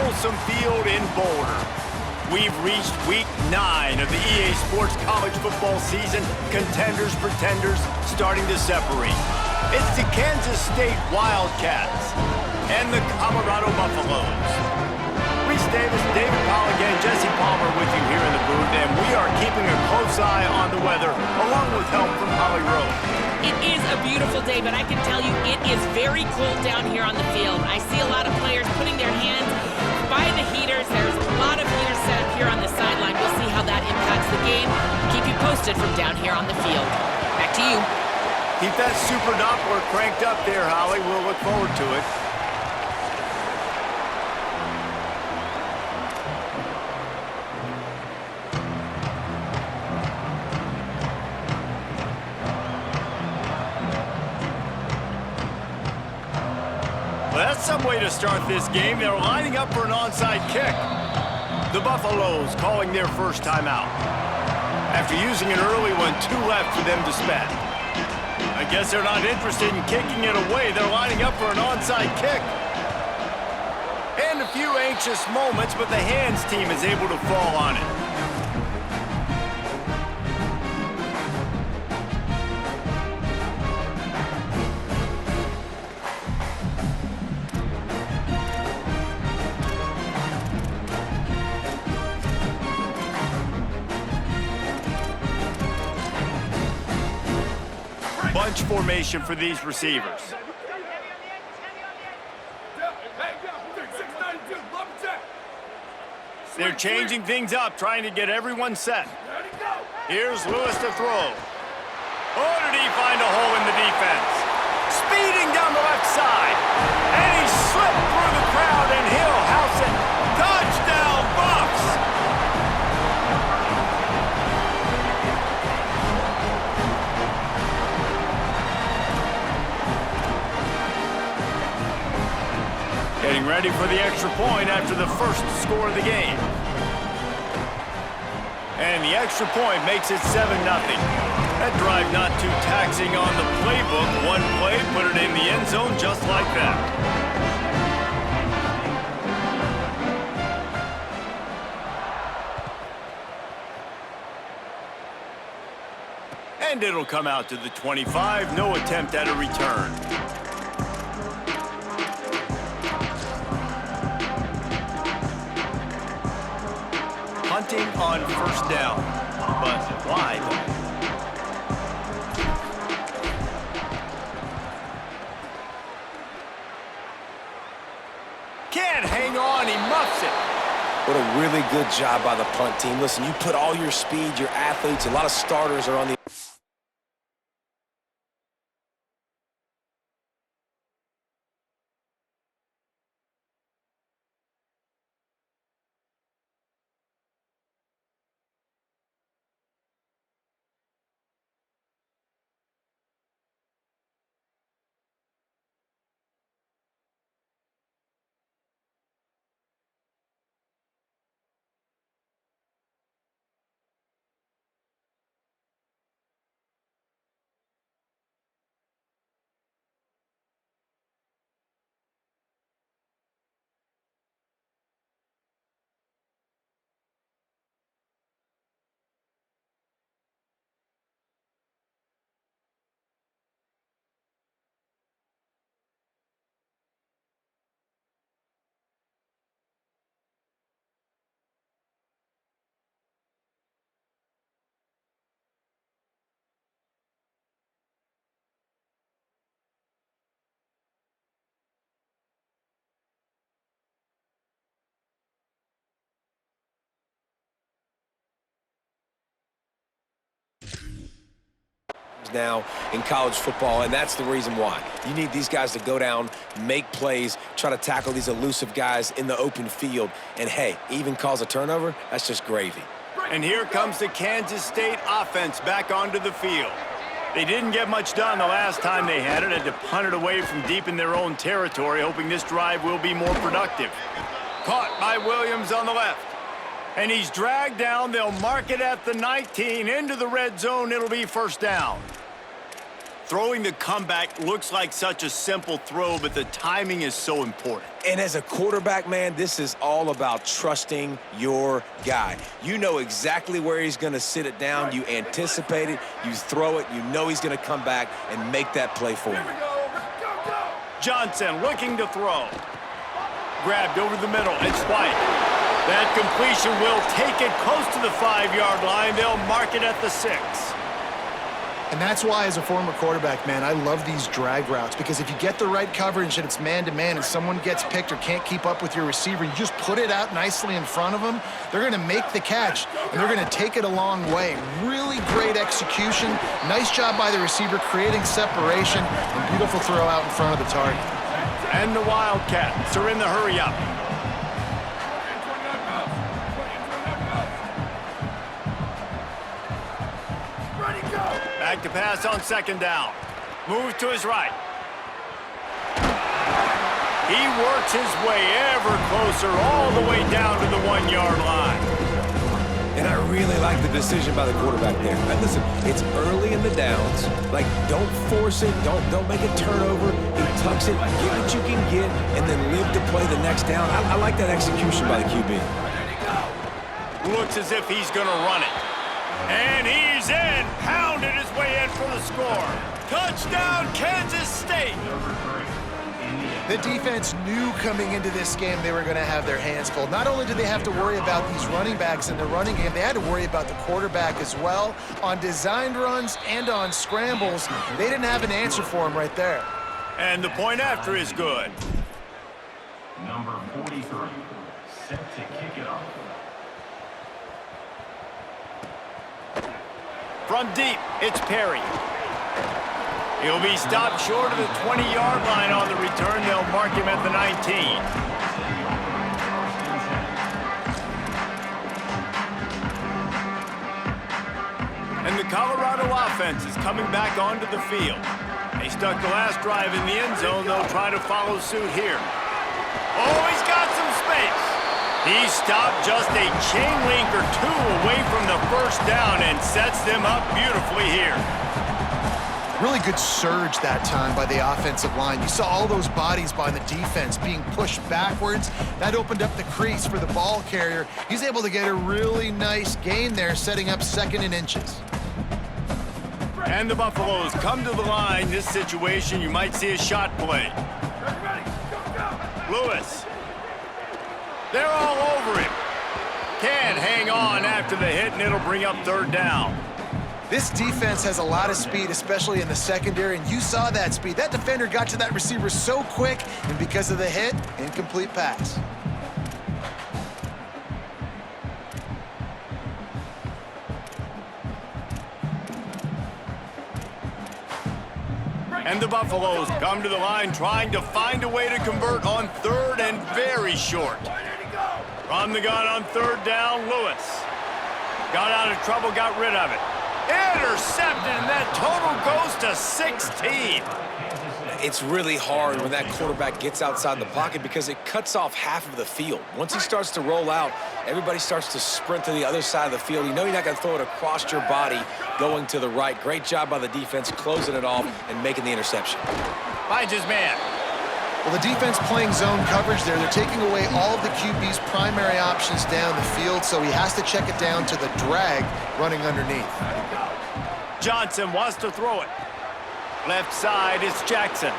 Folsom Field in Boulder. We've reached week 9 of the EA Sports college football season. Contenders, pretenders, starting to separate. It's the Kansas State Wildcats and the Colorado Buffaloes. Reese Davis, David Pollock, and Jesse Palmer with you here in the booth, and we are keeping a close eye on the weather, along with help from Holly Rowe. It is a beautiful day, but I can tell you it is very cold down here on the field. I see a lot of players putting their hands by the heaters. There's a lot of heaters set up here on the sideline. We'll see how that impacts the game. Keep you posted from down here on the field. Back to you. Keep that super Doppler cranked up there, Holly. We'll look forward to it. Well, that's some way to start this game. They're lining up for an onside kick. The Buffaloes calling their first timeout. After using an early one, 2 left for them to spend. I guess they're not interested in kicking it away. They're lining up for an onside kick. And a few anxious moments, but the hands team is able to fall on it. Bunch formation for these receivers. They're changing things up, trying to get everyone set. Here's Lewis to throw. Oh, did he find a hole in the defense? Speeding down the left side. And he slipped through the crowd, and he'll house it. Touchdown, Buffs! Getting ready for the extra point after the first score of the game. And the extra point makes it 7-0. That drive not too taxing on the playbook. One play, put it in the end zone just like that. And it'll come out to the 25. No attempt at a return. Hunting on first down, but why though? Can't hang on, he muffs it. What a really good job by the punt team. Listen, you put all your speed, your athletes, a lot of starters are on the now in college football, and that's the reason why. You need these guys to go down, make plays, try to tackle these elusive guys in the open field, and hey, even cause a turnover, that's just gravy. And here comes the Kansas State offense back onto the field. They didn't get much done the last time they had to punt it away from deep in their own territory, hoping this drive will be more productive. Caught by Williams on the left. And he's dragged down. They'll mark it at the 19. Into the red zone. It'll be first down. Throwing the comeback looks like such a simple throw, but the timing is so important. And as a quarterback, man, this is all about trusting your guy. You know exactly where he's going to sit it down. You anticipate it. You throw it. You know he's going to come back and make that play for you. Johnson looking to throw. Grabbed over the middle. It's White. That completion will take it close to the 5-yard line. They'll mark it at the 6. And that's why, as a former quarterback, man, I love these drag routes, because if you get the right coverage and it's man-to-man and someone gets picked or can't keep up with your receiver, you just put it out nicely in front of them, they're going to make the catch, and they're going to take it a long way. Really great execution. Nice job by the receiver creating separation, and beautiful throw out in front of the target. And the Wildcats are in the hurry-up. Back to pass on 2nd down. Moves to his right. He works his way ever closer all the way down to the 1-yard line. And I really like the decision by the quarterback there. Now, listen, it's early in the downs. Like, don't force it. Don't make a turnover. He tucks it, get what you can get, and then live to play the next down. I like that execution by the QB. Looks as if he's going to run it. And he's in. Pounded his way in for the score. Touchdown, Kansas State. The defense knew coming into this game they were going to have their hands full. Not only did they have to worry about these running backs in the running game, they had to worry about the quarterback as well. On designed runs and on scrambles, they didn't have an answer for him right there. And the point after is good. Number 43, set to kick it off. From deep, it's Perry. He'll be stopped short of the 20-yard line on the return. They'll mark him at the 19. And the Colorado offense is coming back onto the field. They stuck the last drive in the end zone. They'll try to follow suit here. Oh, he's got some space. He stopped just a chain link or two away from the first down and sets them up beautifully here. Really good surge that time by the offensive line. You saw all those bodies by the defense being pushed backwards. That opened up the crease for the ball carrier. He's able to get a really nice gain there, setting up 2nd and inches. And the Buffaloes come to the line. This situation, you might see a shot play. Lewis. They're all over him. Can't hang on after the hit, and it'll bring up 3rd down. This defense has a lot of speed, especially in the secondary, and you saw that speed. That defender got to that receiver so quick, and because of the hit, incomplete pass. And the Buffaloes come to the line trying to find a way to convert on 3rd and very short. From the gun on 3rd down, Lewis. Got out of trouble, got rid of it. Intercepted, and that total goes to 16. It's really hard when that quarterback gets outside the pocket because it cuts off half of the field. Once he starts to roll out, everybody starts to sprint to the other side of the field. You know you're not going to throw it across your body going to the right. Great job by the defense closing it off and making the interception. Finds his man. Well, the defense playing zone coverage there. They're taking away all of the QB's primary options down the field, so he has to check it down to the drag running underneath. Johnson wants to throw it. Left side is Jackson.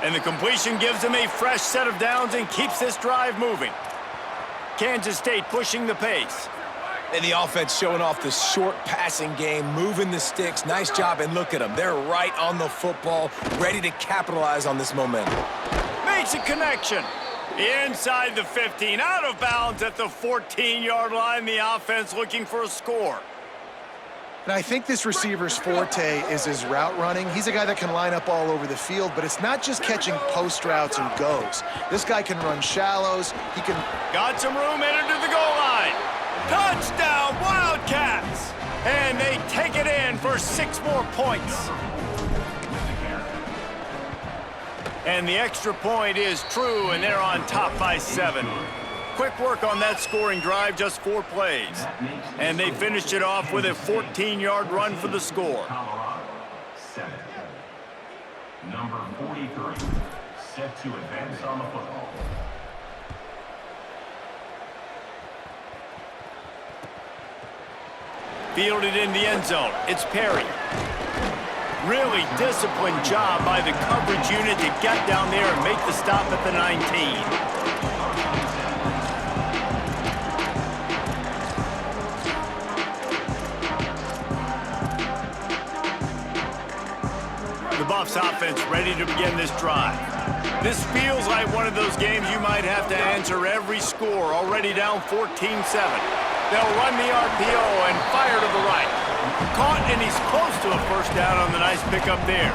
And the completion gives him a fresh set of downs and keeps this drive moving. Kansas State pushing the pace. And the offense showing off the short passing game, moving the sticks. Nice job, and look at them. They're right on the football, ready to capitalize on this momentum. Makes a connection. Inside the 15, out of bounds at the 14-yard line. The offense looking for a score. And I think this receiver's forte is his route running. He's a guy that can line up all over the field, but it's not just catching post routes and goes. This guy can run shallows. He can... Got some room, headed to the goal line. Touchdown, Wildcats! And they take it in for 6 more points. And the extra point is true, and they're on top by 7. Quick work on that scoring drive, just 4 plays. And they finished it off with a 14-yard run for the score. 3, set to advance on the football. Fielded in the end zone. It's Perry. Really disciplined job by the coverage unit to get down there and make the stop at the 19. The Buffs offense ready to begin this drive. This feels like one of those games you might have to answer every score, already down 14-7. They'll run the RPO and fire to the right. Caught, and he's close to a first down on the nice pickup there.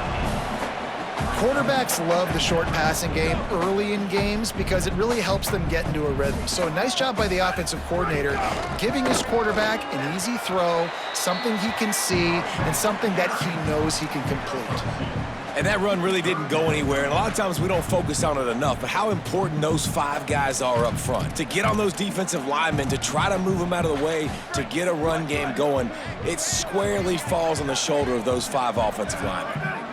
Quarterbacks love the short passing game early in games because it really helps them get into a rhythm. So nice job by the offensive coordinator giving his quarterback an easy throw, something he can see, and something that he knows he can complete. And that run really didn't go anywhere, and a lot of times we don't focus on it enough, but how important those 5 guys are up front. To get on those defensive linemen, to try to move them out of the way, to get a run game going, it squarely falls on the shoulder of those 5 offensive linemen.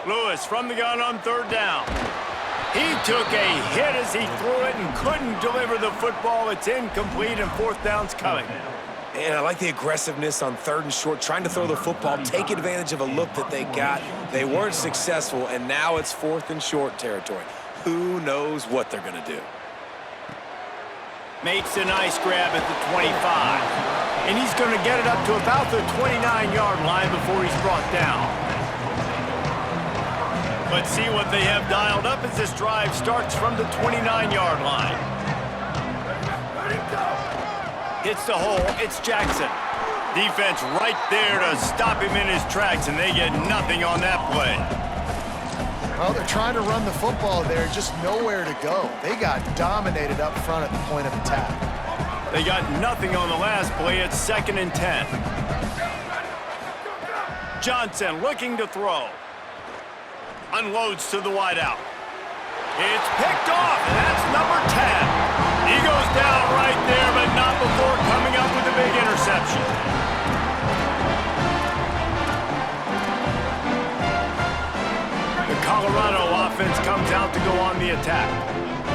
Lewis from the gun on third down. He took a hit as he threw it and couldn't deliver the football. It's incomplete, and fourth down's coming. And I like the aggressiveness on third and short, trying to throw the football, take advantage of a look that they got. They weren't successful, and now it's fourth and short territory. Who knows what they're going to do? Makes a nice grab at the 25. And he's going to get it up to about the 29-yard line before he's brought down. Let's see what they have dialed up as this drive starts from the 29-yard line. Hits the hole, it's Jackson. Defense right there to stop him in his tracks, and they get nothing on that play. Well, they're trying to run the football there, just nowhere to go. They got dominated up front at the point of attack. They got nothing on the last play. It's 2nd and 10. Johnson looking to throw. Unloads to the wideout. It's picked off, and that's number 10. He goes down right there, but not before coming up with a big interception. The Colorado offense comes out to go on the attack.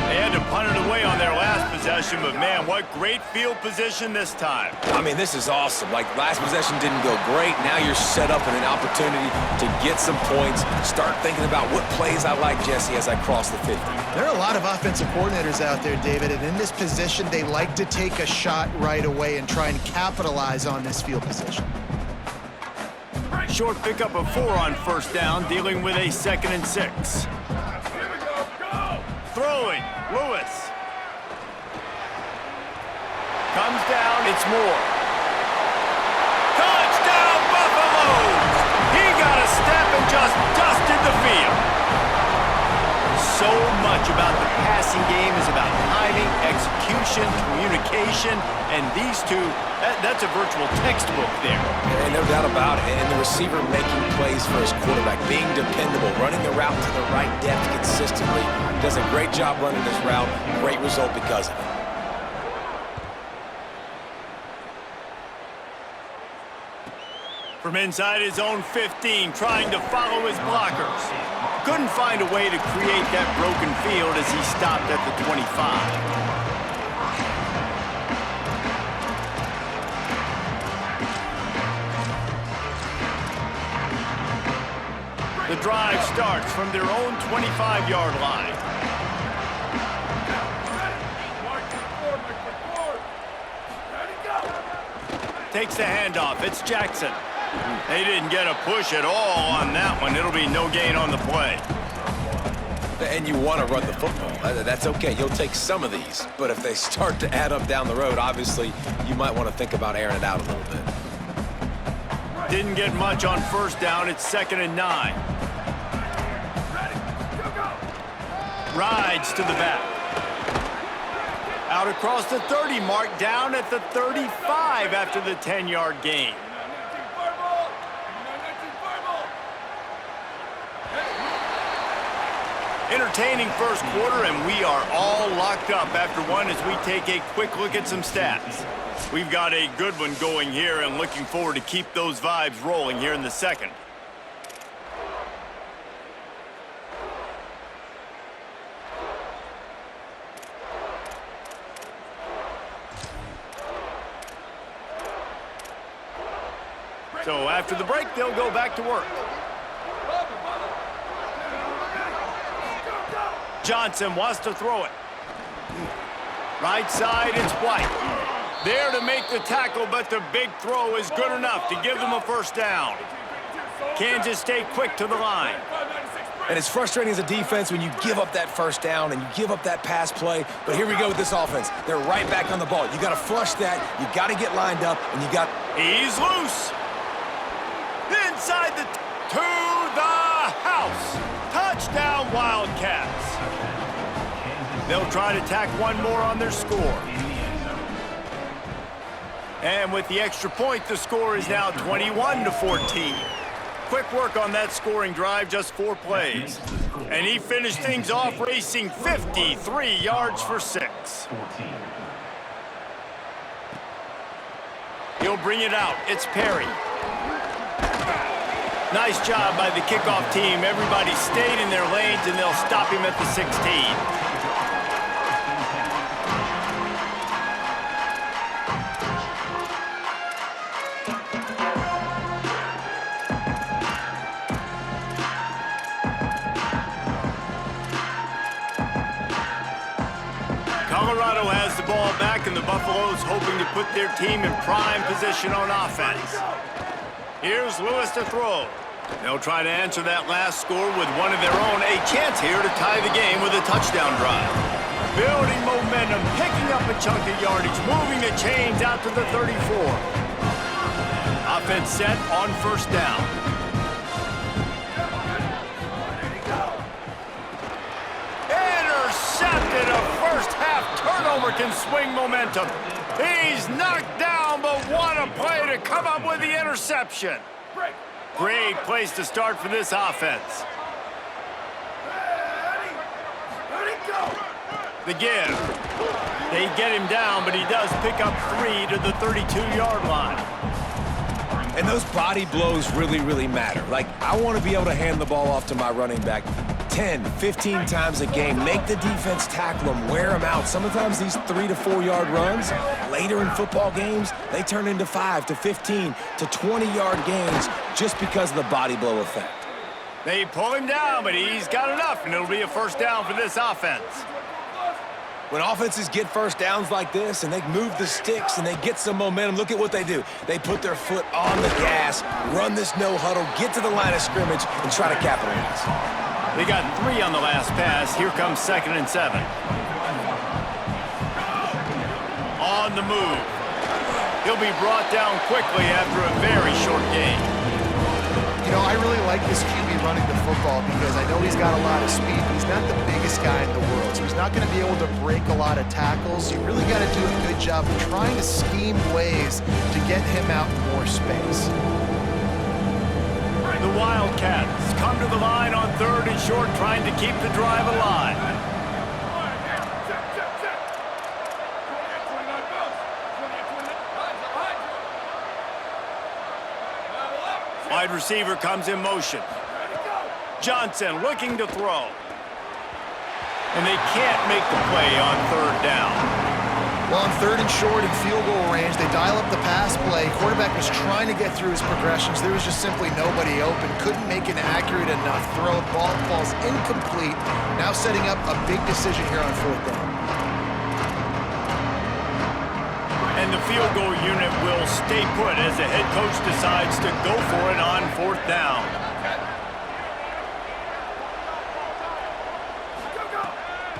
They had to punt it away on their last possession, but man, what great field position this time. I mean, this is awesome. Like, last possession didn't go great. Now you're set up in an opportunity to get some points. Start thinking about what plays I like, Jesse, as I cross the 50. There are a lot of offensive coordinators out there, David, and in this position, they like to take a shot right away and try and capitalize on this field position. Short pickup of 4 on first down, dealing with a 2nd and 6. Throwing, Lewis. Comes down, it's Moore. Touchdown, Buffaloes! He got a step and just dusted the field. So much about the passing game is about timing, execution, communication, and these two, that's a virtual textbook there. And no doubt about it. And the receiver making plays for his quarterback, being dependable, running the route to the right depth consistently. Does a great job running this route. Great result because of it. From inside his own 15, trying to follow his blockers. Couldn't find a way to create that broken field as he stopped at the 25. The drive starts from their own 25-yard line. Takes the handoff. It's Jackson. They didn't get a push at all on that one. It'll be no gain on the play. And you want to run the football. That's okay. You'll take some of these. But if they start to add up down the road, obviously, you might want to think about airing it out a little bit. Didn't get much on first down. It's 2nd and 9. Rides to the back. Out across the 30 mark, down at the 35 after the 10-yard gain. Entertaining first quarter, and we are all locked up after one as we take a quick look at some stats. We've got a good one going here and looking forward to keep those vibes rolling here in the second. So after the break, they'll go back to work. Johnson wants to throw it. Right side, it's White. There to make the tackle, but the big throw is good enough to give them a first down. Kansas State quick to the line. And it's frustrating as a defense when you give up that first down and you give up that pass play. But here we go with this offense. They're right back on the ball. You got to flush that. You got to get lined up, and you got... He's loose. Inside to the house. Touchdown, Wildcats. They'll try to tack one more on their score. And with the extra point, the score is now 21-14. Quick work on that scoring drive, just 4 plays. And he finished things off racing 53 yards for 6. He'll bring it out. It's Perry. Nice job by the kickoff team. Everybody stayed in their lanes, and they'll stop him at the 16. Colorado has the ball back, and the Buffaloes hoping to put their team in prime position on offense. Here's Lewis to throw. They'll try to answer that last score with one of their own. A chance here to tie the game with a touchdown drive. Building momentum, picking up a chunk of yardage, moving the chains out to the 34. Offense set on first down. Intercepted. A first half turnover can swing momentum. He's knocked down, but what a play to come up with the interception. Great place to start for this offense. The give. They get him down, but he does pick up 3 to the 32-yard line. And those body blows really, really matter. Like, I want to be able to hand the ball off to my running back 10, 15 times a game. Make the defense tackle them, wear them out. Sometimes these 3 to 4 yard runs, later in football games, they turn into 5 to 15 to 20-yard gains just because of the body blow effect. They pull him down, but he's got enough, and it'll be a first down for this offense. When offenses get first downs like this and they move the sticks and they get some momentum, look at what they do. They put their foot on the gas, run this no huddle, get to the line of scrimmage, and try to capitalize. They got 3 on the last pass. Here comes 2nd and 7. On the move. He'll be brought down quickly after a very short game. You know, I really like this QB running the football because I know he's got a lot of speed, but he's not the biggest guy in the world, so he's not going to be able to break a lot of tackles. You really got to do a good job of trying to scheme ways to get him out in more space. The Wildcats come to the line on 3rd and short, trying to keep the drive alive. Wide receiver comes in motion. Johnson looking to throw. And they can't make the play on 3rd down. Well, on 3rd and short and field goal range, they dial up the pass play. Quarterback was trying to get through his progressions. There was just simply nobody open. Couldn't make an accurate enough throw. Ball falls incomplete. Now setting up a big decision here on 4th down. And the field goal unit will stay put as the head coach decides to go for it on 4th down.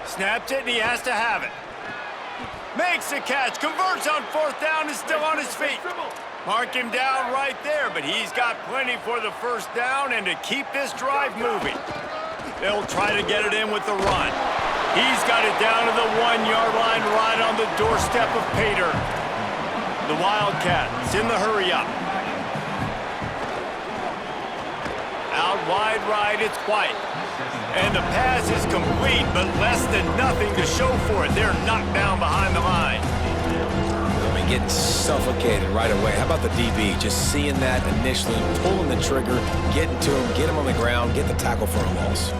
Snaps it, and he has to have it. Makes the catch, converts on 4th down, is still on his feet. Mark him down right there, but he's got plenty for the first down and to keep this drive moving. They'll try to get it in with the run. He's got it down to the 1-yard line right on the doorstep of Pater. The Wildcats in the hurry up. Out wide right, it's White. And the pass is complete, but less than nothing to show for it. They're knocked down behind the line. I mean, getting suffocated right away. How about the DB? Just seeing that initially, pulling the trigger, getting to him, get him on the ground, get the tackle for a loss.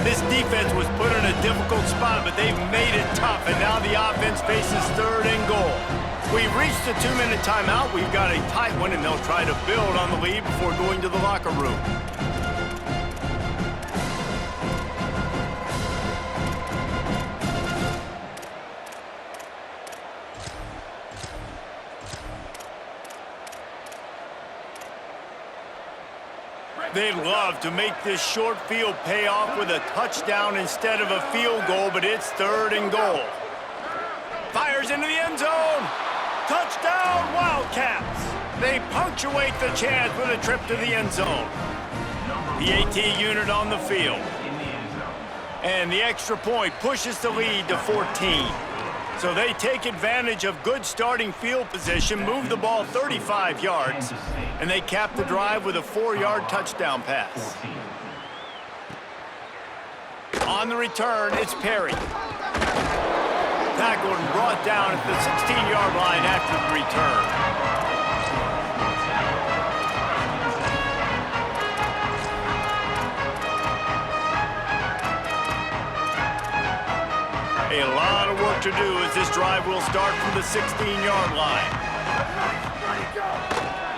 This defense was put in a difficult spot, but they've made it tough, and now the offense faces 3rd and goal. We've reached the 2-minute timeout. We've got a tight one, and they'll try to build on the lead before going to the locker room. They'd love to make this short field pay off with a touchdown instead of a field goal, but it's 3rd and goal. Fires into the end zone. Touchdown, Wildcats. They punctuate the chance with a trip to the end zone. The AT unit on the field. And the extra point pushes the lead to 14. So they take advantage of good starting field position, move the ball 35 yards, and they cap the drive with a 4-yard touchdown pass. On the return, it's Perry. Tackled and brought down at the 16-yard line after the return. A lot of work to do as this drive will start from the 16-yard line.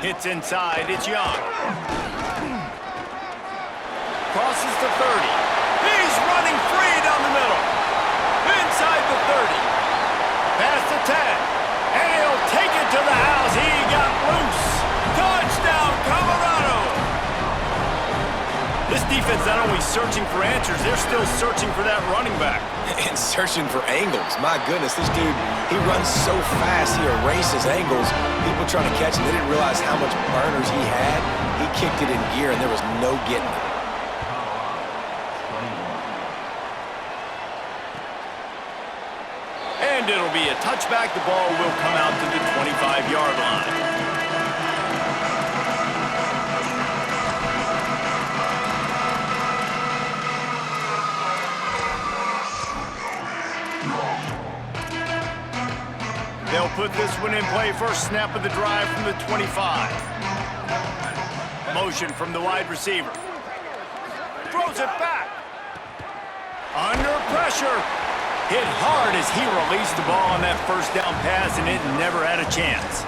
Hits inside, it's Young. Crosses the 30. He's running free down the middle. Inside the 30. Past the 10. And he'll take it to the house. He got loose. Touchdown, Colorado. This defense not only searching for answers, they're still searching for that running back. And searching for angles. My goodness, this dude, he runs so fast, he erases angles. People trying to catch him, they didn't realize how much burners he had. He kicked it in gear, and there was no getting it. And it'll be a touchback. The ball will come out to the 25-yard line. They'll put this one in play. First snap of the drive from the 25. Motion from the wide receiver. Throws it back. Under pressure. Hit hard as he released the ball on that first down pass, and it never had a chance.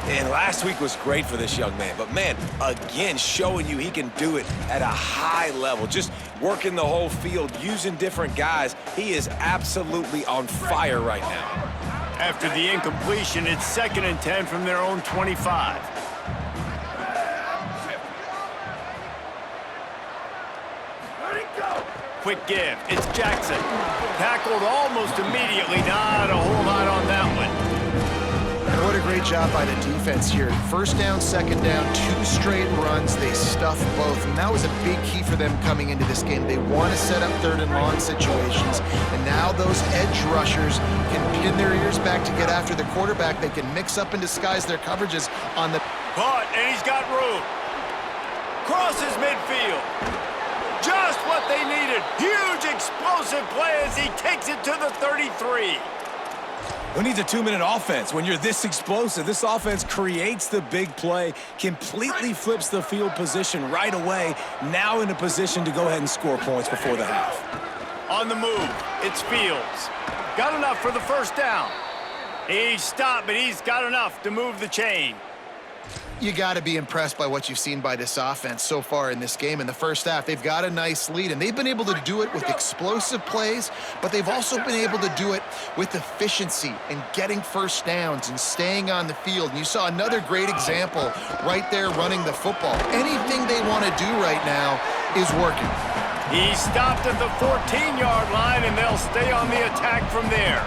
And last week was great for this young man. But, man, again, showing you he can do it at a high level. Just working the whole field, using different guys. He is absolutely on fire right now. After the incompletion, it's 2nd and 10 from their own 25. Quick give. It's Jackson. Tackled almost immediately. Not a whole lot on that one. And what a great job by the defense here. 1st down, 2nd down, 2 straight runs. They stuffed both, and that was a big key for them coming into this game. They want to set up 3rd and long situations, and now those edge rushers can pin their ears back to get after the quarterback. They can mix up and disguise their coverages on the... Caught, and he's got room. Crosses midfield. Just what they needed. Huge explosive play as he takes it to the 33. Who needs a 2-minute offense when you're this explosive? This offense creates the big play, completely flips the field position right away, now in a position to go ahead and score points before the half. On the move, it's Fields. Got enough for the 1st down. He stopped, but he's got enough to move the chain. You got to be impressed by what you've seen by this offense so far in this game. In the first half, they've got a nice lead, and they've been able to do it with explosive plays, but they've also been able to do it with efficiency and getting 1st downs and staying on the field. And you saw another great example right there running the football. Anything they want to do right now is working. He stopped at the 14-yard line, and they'll stay on the attack from there.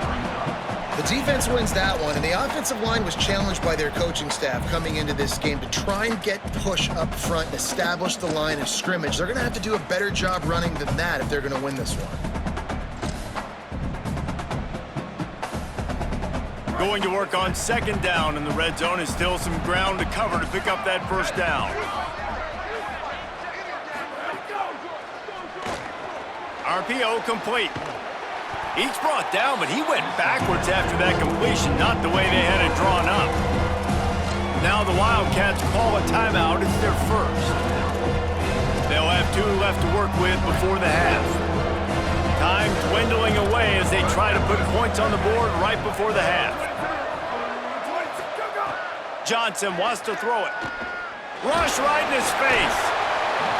The defense wins that one, and the offensive line was challenged by their coaching staff coming into this game to try and get push up front and establish the line of scrimmage. They're going to have to do a better job running than that if they're going to win this one. Going to work on 2nd down in the red zone, and still some ground to cover to pick up that 1st down. RPO complete. Each brought down, but he went backwards after that completion, not the way they had it drawn up. Now the Wildcats call a timeout. It's their first. They'll have 2 left to work with before the half. Time dwindling away as they try to put points on the board right before the half. Johnson wants to throw it. Rush right in his face.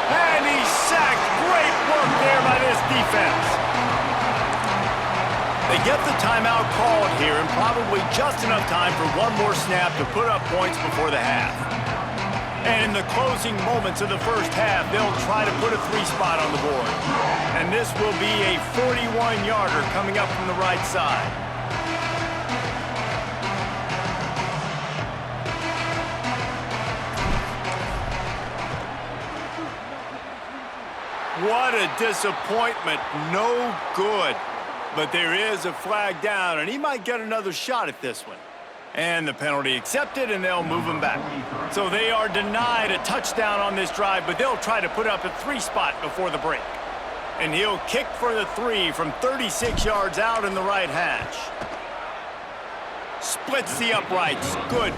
And he's sacked. Great work there by this defense. They get the timeout called here, and probably just enough time for one more snap to put up points before the half. And in the closing moments of the first half, they'll try to put a 3 spot on the board. And this will be a 41-yarder coming up from the right side. What a disappointment. No good. But there is a flag down, and he might get another shot at this one. And the penalty accepted, and they'll move him back. So they are denied a touchdown on this drive, but they'll try to put up a 3 spot before the break. And he'll kick for the 3 from 36 yards out in the right hash. Splits the uprights. Good.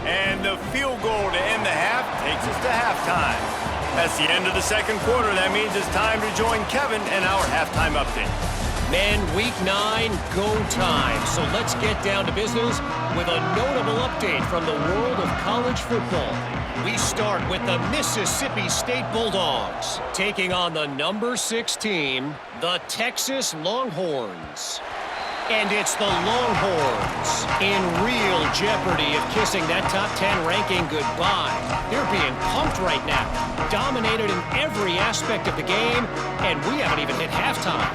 And the field goal to end the half takes us to halftime. That's the end of the second quarter. That means it's time to join Kevin and our halftime update. Men, week 9, go time. So let's get down to business with a notable update from the world of college football. We start with the Mississippi State Bulldogs taking on the number 6 team, the Texas Longhorns. And it's the Longhorns in real jeopardy of kissing that top 10 ranking goodbye. They're being pumped right now, dominated in every aspect of the game, and we haven't even hit halftime.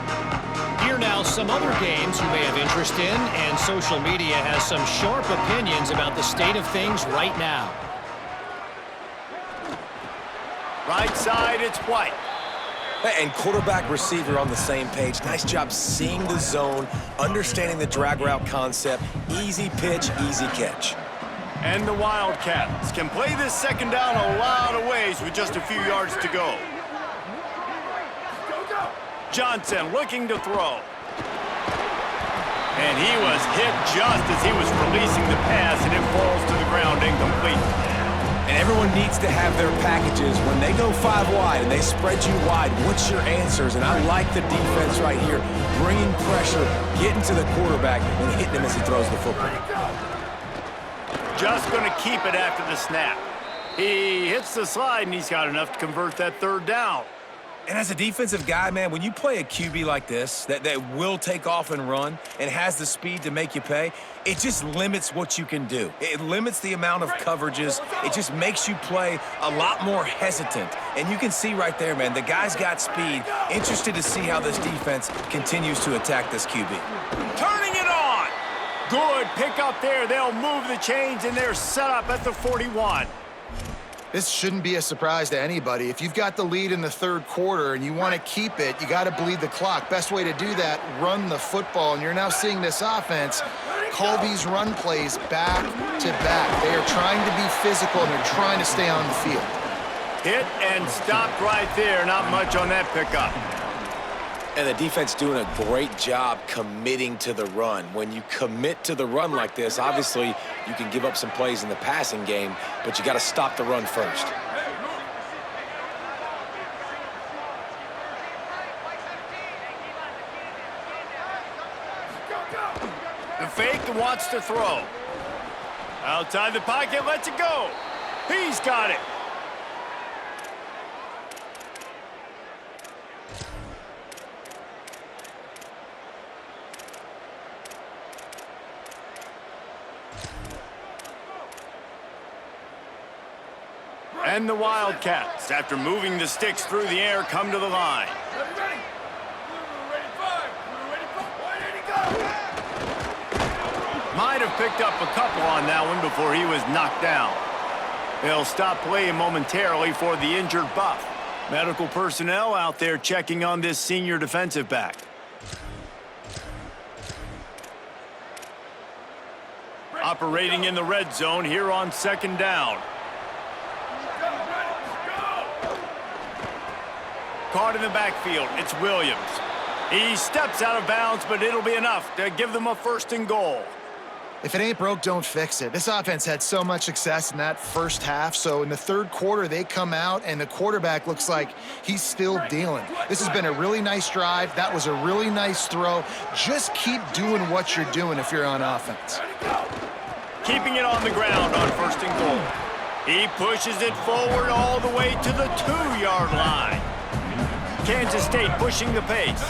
Here now some other games you may have interest in, and social media has some sharp opinions about the state of things right now. Right side, it's White. And quarterback receiver on the same page. Nice job seeing the zone, understanding the drag route concept. Easy pitch, easy catch. And the Wildcats can play this second down a lot of ways with just a few yards to go. Johnson looking to throw. And he was hit just as he was releasing the pass, and it falls to the ground incomplete. And everyone needs to have their packages. When they go 5 wide and they spread you wide, what's your answers? And I like the defense right here, bringing pressure, getting to the quarterback, and hitting him as he throws the football. Just going to keep it after the snap. He hits the slide, and he's got enough to convert that third down. And as a defensive guy, man, when you play a QB like this that will take off and run and has the speed to make you pay, it just limits what you can do. It limits the amount of coverages. It just makes you play a lot more hesitant. And you can see right there, man, the guy's got speed. Interested to see how this defense continues to attack this QB. Turning it on. Good pick up there. They'll move the chains, and they're set up at the 41. This shouldn't be a surprise to anybody. If you've got the lead in the third quarter and you want to keep it, you got to bleed the clock. Best way to do that, run the football. And you're now seeing this offense call these run plays back to back. They are trying to be physical, and they're trying to stay on the field. Hit and stopped right there. Not much on that pickup. And the defense doing a great job committing to the run. When you commit to the run like this, obviously you can give up some plays in the passing game, but you got to stop the run first. The fake wants to throw. Outside the pocket, lets it go. He's got it. And the Wildcats, after moving the sticks through the air, come to the line. Might have picked up a couple on that one before he was knocked down. They'll stop playing momentarily for the injured Buff. Medical personnel out there checking on this senior defensive back. Operating in the red zone here on second down. caught in the backfield. It's Williams. He steps out of bounds, but it'll be enough to give them a 1st and goal. If it ain't broke, don't fix it. This offense had so much success in that first half, so in the third quarter, they come out, and the quarterback looks like he's still dealing. This has been a really nice drive. That was a really nice throw. Just keep doing what you're doing if you're on offense. Keeping it on the ground on 1st and goal. He pushes it forward all the way to the 2-yard line. Kansas State pushing the pace.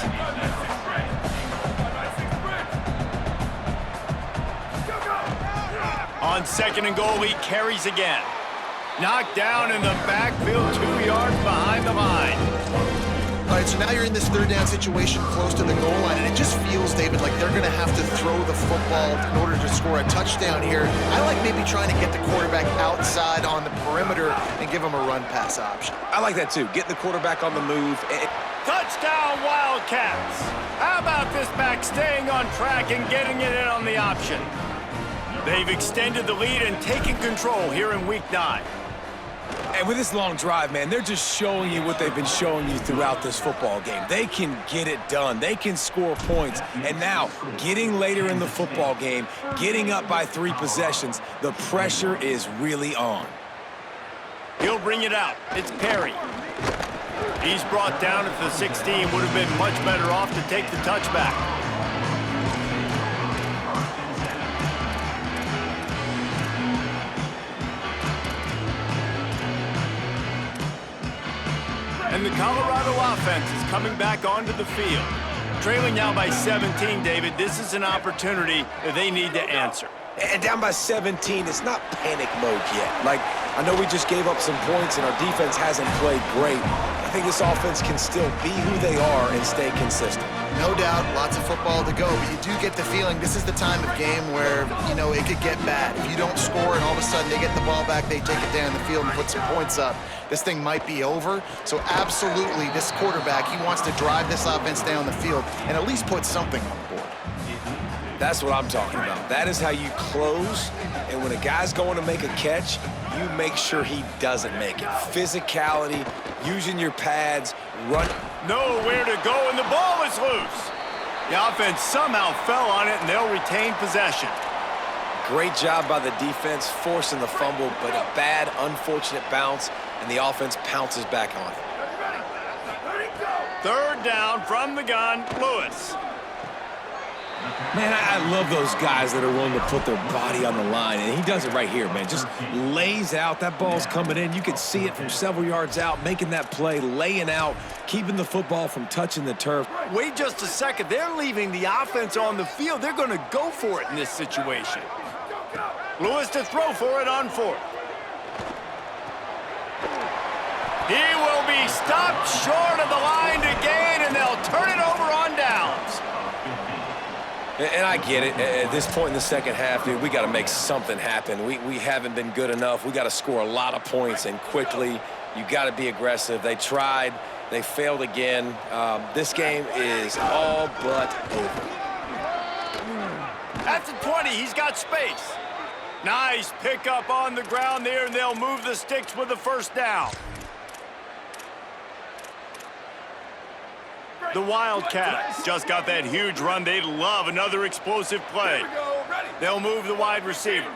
On 2nd and goal, he carries again. Knocked down in the backfield, 2 yards behind the line. All right, so now you're in this 3rd down situation close to the goal line, and it just feels, David, like they're going to have to throw the football in order to score a touchdown here. I like maybe trying to get the quarterback outside on the perimeter and give him a run-pass option. I like that, too. Getting the quarterback on the move. Touchdown, Wildcats! How about this back staying on track and getting it in on the option? They've extended the lead and taken control here in Week 9. And with this long drive, man, they're just showing you what they've been showing you throughout this football game. They can get it done. They can score points. And now, getting later in the football game, getting up by 3 possessions, the pressure is really on. He'll bring it out. It's Perry. He's brought down at the 16. Would have been much better off to take the touchback. And the Colorado offense is coming back onto the field. Trailing now by 17, David. This is an opportunity that they need to answer. And down by 17, it's not panic mode yet. Like, I know we just gave up some points and our defense hasn't played great. I think this offense can still be who they are and stay consistent. No doubt, lots of football to go, but you do get the feeling this is the time of game where, you know, it could get bad. If you don't score and all of a sudden they get the ball back, they take it down the field and put some points up, this thing might be over. So absolutely, this quarterback, he wants to drive this offense down the field and at least put something on the board. That's what I'm talking about. That is how you close, and when a guy's going to make a catch, you make sure he doesn't make it. Physicality, using your pads, run. Nowhere to go, and the ball is loose. The offense somehow fell on it, and they'll retain possession. Great job by the defense, forcing the fumble, but a bad, unfortunate bounce, and the offense pounces back on it. 3rd down from the gun, Lewis. Man, I love those guys that are willing to put their body on the line, and he does it right here, man. Just lays out. That ball's coming in. You can see it from several yards out, making that play, laying out, keeping the football from touching the turf. Wait just a second. They're leaving the offense on the field. They're going to go for it in this situation. Lewis to throw for it on 4th. He will be stopped short of the line to gain, and they'll turn it over on downs. And I get it. At this point in the second half, dude, we got to make something happen. We haven't been good enough. We got to score a lot of points and quickly. You got to be aggressive. They tried. They failed again. This game is all but over. At the 20, he's got space. Nice pickup on the ground there, and they'll move the sticks with the 1st down. The Wildcats just got that huge run. They'd love another explosive play. They'll move the wide receiver.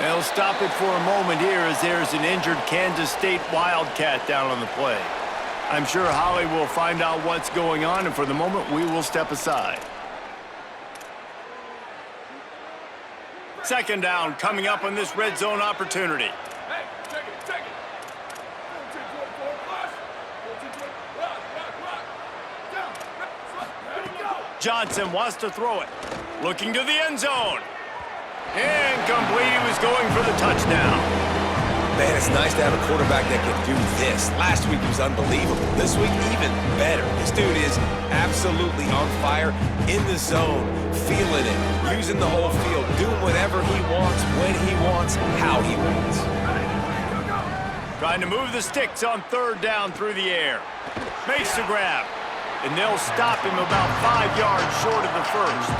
They'll stop it for a moment here as there's an injured Kansas State Wildcat down on the play. I'm sure Holly will find out what's going on, and for the moment, we will step aside. 2nd down coming up on this red zone opportunity. Johnson wants to throw it. Looking to the end zone. Incomplete. He was going for the touchdown. Man, it's nice to have a quarterback that can do this. Last week he was unbelievable. This week, even better. This dude is absolutely on fire, in the zone, feeling it, using the whole field, doing whatever he wants, when he wants, how he wants. Trying to move the sticks on 3rd down through the air. Makes the grab. And they'll stop him about 5 yards short of the 1st.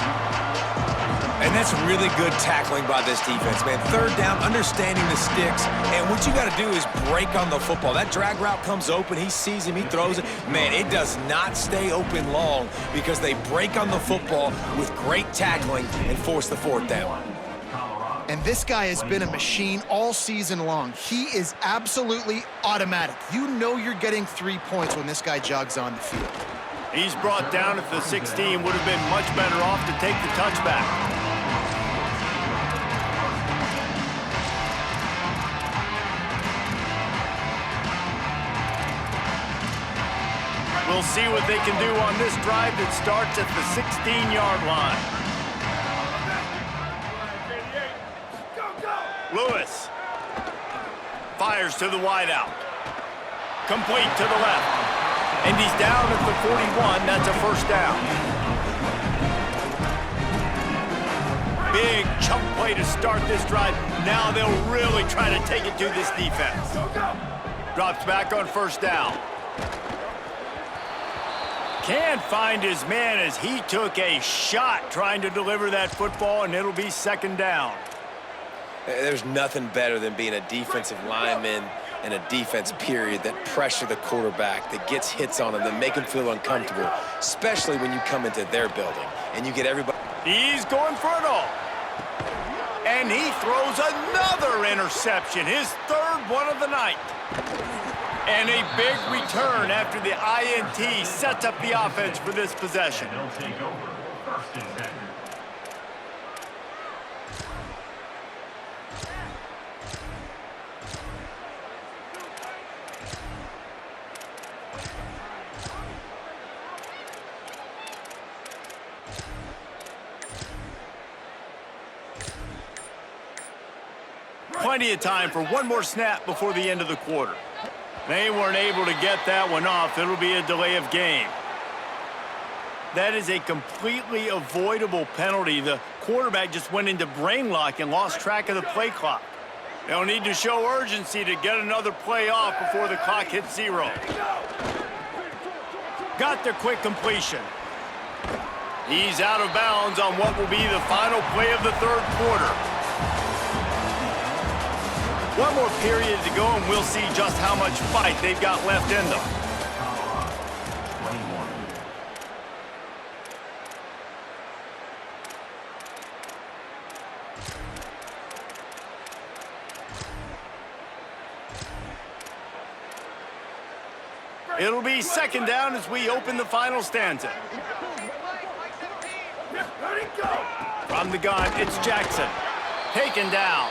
And that's really good tackling by this defense, man. Third down, understanding the sticks, and what you got to do is break on the football. That drag route comes open, he sees him, he throws it. Man, it does not stay open long because they break on the football with great tackling and force the fourth down. And this guy has been a machine all season long. He is absolutely automatic. You know you're getting 3 points when this guy jogs on the field. He's brought down at the 16. Would have been much better off to take the touchback. We'll see what they can do on this drive that starts at the 16-yard line. Lewis fires to the wideout. Complete to the left. And he's down at the 41. That's a first down. Big chunk play to start this drive. Now they'll really try to take it to this defense. Drops back on first down. Can't find his man as he took a shot trying to deliver that football, and it'll be second down. There's nothing better than being a defensive lineman and a defense period that pressure the quarterback, that gets hits on him, that make him feel uncomfortable, especially when you come into their building and you get everybody. He's going for it all. And he throws another interception, his third one of the night. And a big return after the INT sets up the offense for this possession. They'll take over first and 10. Plenty of time for one more snap before the end of the quarter. They weren't able to get that one off. It'll be a delay of game. That is a completely avoidable penalty. The quarterback just went into brain lock and lost track of the play clock. They'll need to show urgency to get another play off before the clock hits 0. Got the quick completion. He's out of bounds on what will be the final play of the third quarter. One more period to go, and we'll see just how much fight they've got left in them. 21. It'll be second down as we open the final stanza. From the gun, it's Jackson. Taken down.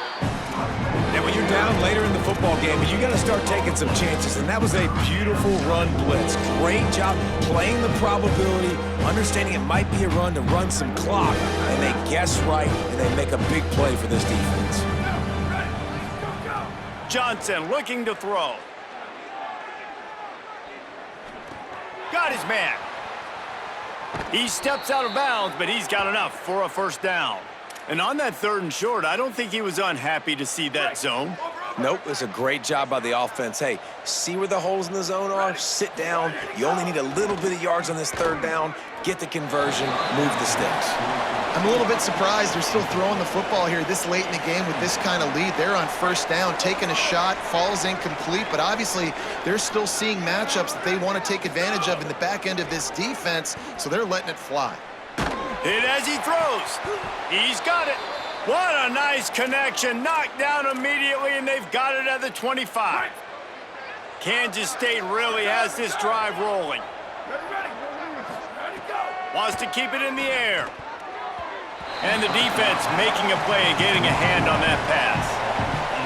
And when you're down later in the football game, you got to start taking some chances. And that was a beautiful run blitz. Great job playing the probability, understanding it might be a run to run some clock. And they guess right, and they make a big play for this defense. Johnson looking to throw. Got his man. He steps out of bounds, but he's got enough for a first down. And on that third and short, I don't think he was unhappy to see that zone. Nope, it's a great job by the offense. Hey, see where the holes in the zone are, sit down. You only need a little bit of yards on this third down. Get the conversion, move the sticks. I'm a little bit surprised they're still throwing the football here this late in the game with this kind of lead. They're on first down, taking a shot, falls incomplete, but obviously they're still seeing matchups that they want to take advantage of in the back end of this defense, so they're letting it fly. Hit as he throws. He's got it. What a nice connection. Knocked down immediately, and they've got it at the 25. Kansas State really has this drive rolling. Wants to keep it in the air. And the defense making a play and getting a hand on that pass.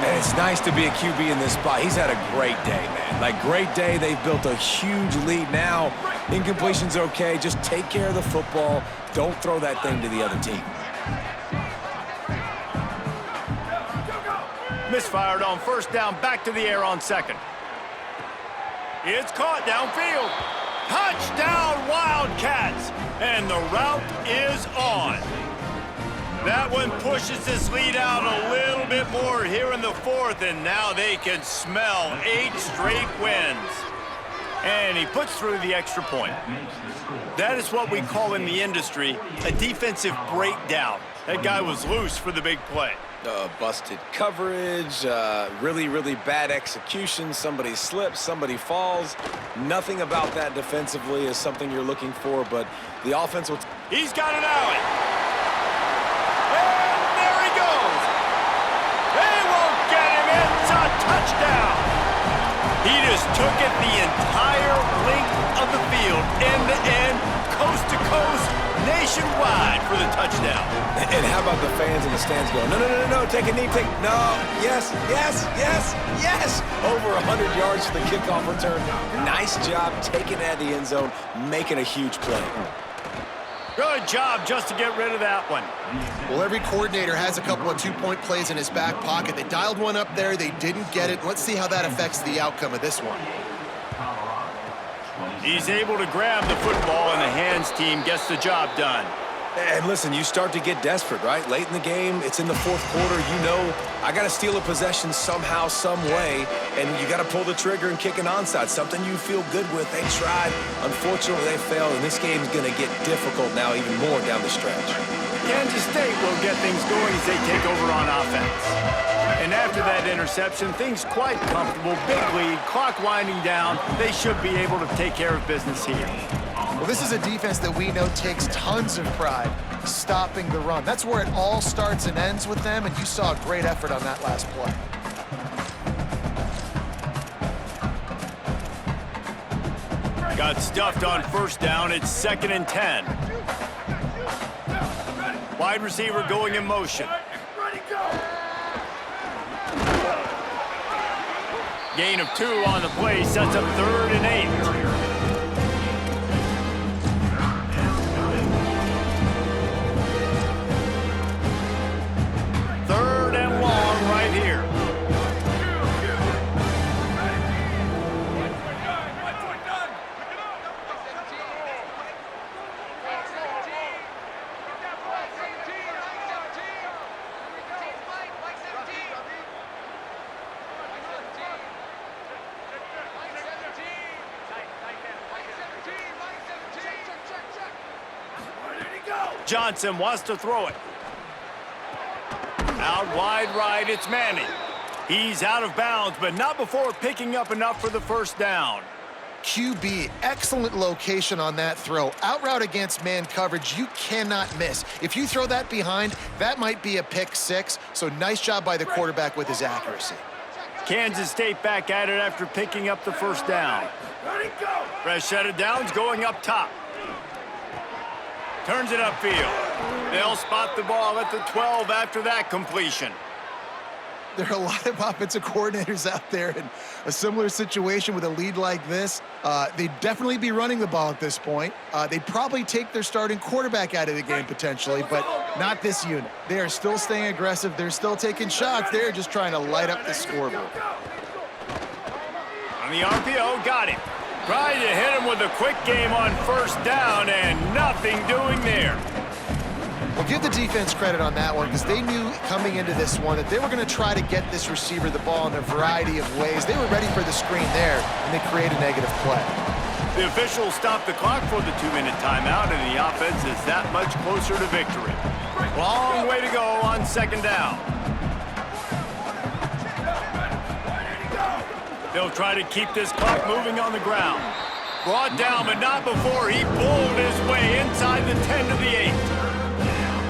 And it's nice to be a QB in this spot. He's had a great day, man. Like, great day. They've built a huge lead now. Incompletion's okay. Just take care of the football. Don't throw that thing to the other team. Misfired on first down, back to the air on second. It's caught downfield. Touchdown, Wildcats. And the route is on. That one pushes this lead out a little bit more here in the fourth, and now they can smell 8 straight wins. And he puts through the extra point. That is what we call in the industry a defensive breakdown. That guy was loose for the big play. Busted coverage, really, really bad execution. Somebody slips, somebody falls. Nothing about that defensively is something you're looking for, but the offense will... He's got an alley. And there he goes. They won't get him. It's a touchdown. He just took it the entire length of the field, end to end, coast to coast, nationwide for the touchdown. And how about the fans in the stands going, no, no, no, no, no, take a knee, take, no, yes, yes, yes, yes. Over 100 yards for the kickoff return. Nice job taking it out of the end zone, making a huge play. Good job just to get rid of that one. Well, every coordinator has a couple of two-point plays in his back pocket. They dialed one up there. They didn't get it. Let's see how that affects the outcome of this one. He's able to grab the football, and the hands team gets the job done. And listen, you start to get desperate, right? Late in the game, it's in the fourth quarter. You know, I got to steal a possession somehow, some way, and you got to pull the trigger and kick an onside, something you feel good with. They tried. Unfortunately, they failed, and this game's going to get difficult now even more down the stretch. Kansas State will get things going as they take over on offense. And after that interception, things quite comfortable. Big lead, clock winding down. They should be able to take care of business here. Well, this is a defense that we know takes tons of pride stopping the run. That's where it all starts and ends with them, and you saw a great effort on that last play. Got stuffed on first down. It's 2nd and 10. Wide receiver going in motion. Gain of 2 on the play sets up 3rd and 8. Johnson wants to throw it. Out wide right, it's Manning. He's out of bounds, but not before picking up enough for the first down. QB, excellent location on that throw. Out route against man coverage, you cannot miss. If you throw that behind, that might be a pick 6, so nice job by the quarterback with his accuracy. Kansas State back at it after picking up the first down. Fresh set of downs going up top. Turns it upfield. They'll spot the ball at the 12 after that completion. There are a lot of offensive coordinators out there in a similar situation with a lead like this. They'd definitely be running the ball at this point. They'd probably take their starting quarterback out of the game potentially, but not this unit. They are still staying aggressive. They're still taking shots. They're just trying to light up the scoreboard. On the RPO, got him. Tried to hit him with a quick game on first down, and nothing doing there. Well, give the defense credit on that one because they knew coming into this one that they were going to try to get this receiver the ball in a variety of ways. They were ready for the screen there, and they created a negative play. The officials stopped the clock for the 2-minute timeout, and the offense is that much closer to victory. Long way to go on 2nd down. They'll try to keep this clock moving on the ground. Brought down, but not before he bowled his way inside the 10 to the 8.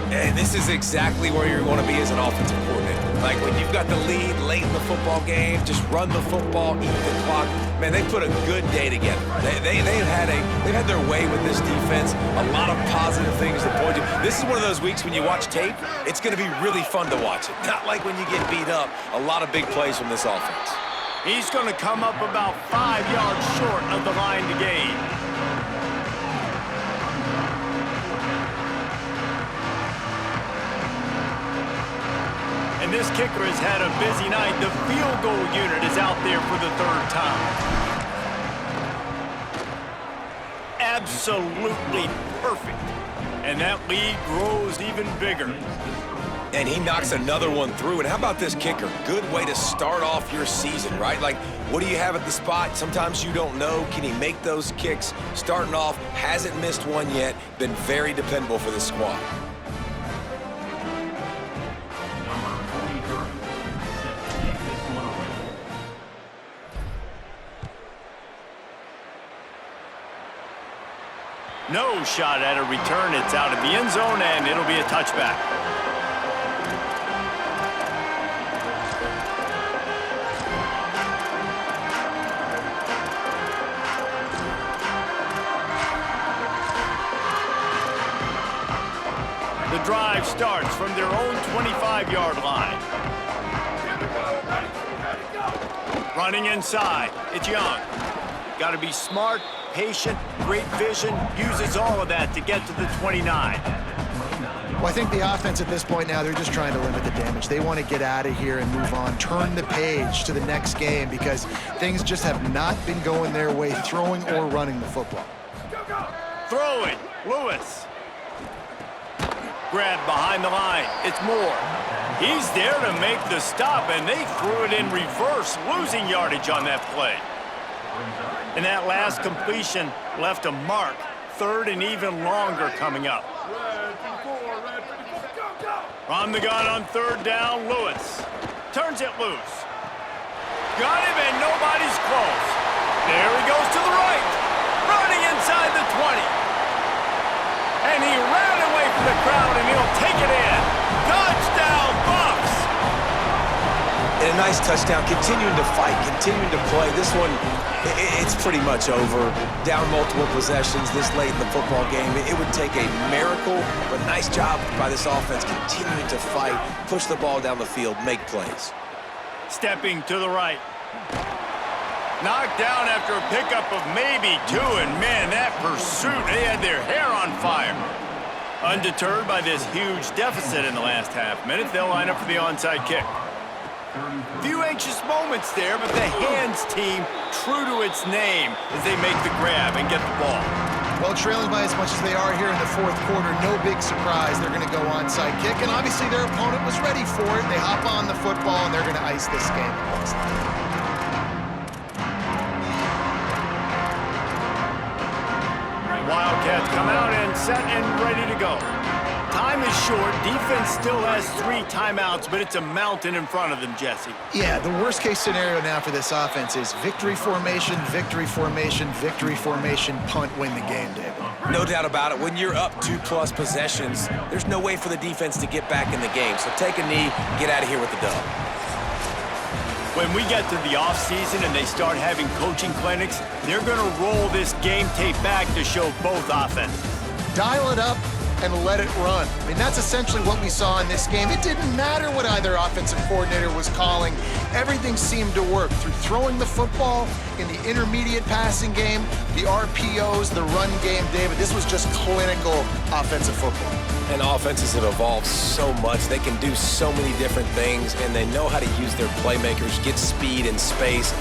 And this is exactly where you want to be as an offensive coordinator. Like when you've got the lead late in the football game, just run the football, eat the clock. Man, they put a good day together. They've had their way with this defense. A lot of positive things to point to. This is one of those weeks when you watch tape, it's going to be really fun to watch it. Not like when you get beat up. A lot of big plays from this offense. He's going to come up about 5 yards short of the line to gain. And this kicker has had a busy night. The field goal unit is out there for the 3rd time. Absolutely perfect. And that lead grows even bigger. And he knocks another one through. And how about this kicker? Good way to start off your season, right? Like, what do you have at the spot? Sometimes you don't know. Can he make those kicks? Starting off, hasn't missed one yet. Been very dependable for this squad. No shot at a return. It's out of the end zone, and it'll be a touchback. The drive starts from their own 25-yard line. Running inside, it's Young. Got to be smart, patient, great vision, uses all of that to get to the 29. Well, I think the offense at this point now, they're just trying to limit the damage. They want to get out of here and move on, turn the page to the next game because things just have not been going their way, throwing or running the football. Throwing, Lewis. Grab behind the line, it's Moore. He's there to make the stop, and they threw it in reverse, losing yardage on that play. And that last completion left a mark. Third and even longer coming up. On the gun on third down, Lewis. Turns it loose. Got him, and nobody's close. There he goes to the right. Running inside the 20. And he ran away from the crowd, and he'll take it in. Touchdown, Buffs! And a nice touchdown, continuing to fight, continuing to play. This one, it's pretty much over. Down multiple possessions this late in the football game. It would take a miracle, but nice job by this offense continuing to fight, push the ball down the field, make plays. Stepping to the right. Knocked down after a pickup of maybe two, and man, that pursuit, they had their hair on fire. Undeterred by this huge deficit in the last half minute, they'll line up for the onside kick. Few anxious moments there, but the hands team true to its name as they make the grab and get the ball. Well, trailing by as much as they are here in the fourth quarter, no big surprise. They're going to go onside kick, and obviously their opponent was ready for it. They hop on the football, and they're going to ice this game. Wildcats come out and set and ready to go. Time is short. Defense still has 3 timeouts, but it's a mountain in front of them, Jesse. Yeah, the worst-case scenario now for this offense is victory formation, victory formation, victory formation, punt, win the game, David. No doubt about it. When you're up 2+ possessions, there's no way for the defense to get back in the game. So take a knee, get out of here with the dub. When we get to the offseason and they start having coaching clinics, they're going to roll this game tape back to show both offenses. Dial it up and let it run. I mean, that's essentially what we saw in this game. It didn't matter what either offensive coordinator was calling. Everything seemed to work through throwing the football in the intermediate passing game, the RPOs, the run game, David. This was just clinical offensive football. And offenses have evolved so much. They can do so many different things, and they know how to use their playmakers, get speed and space.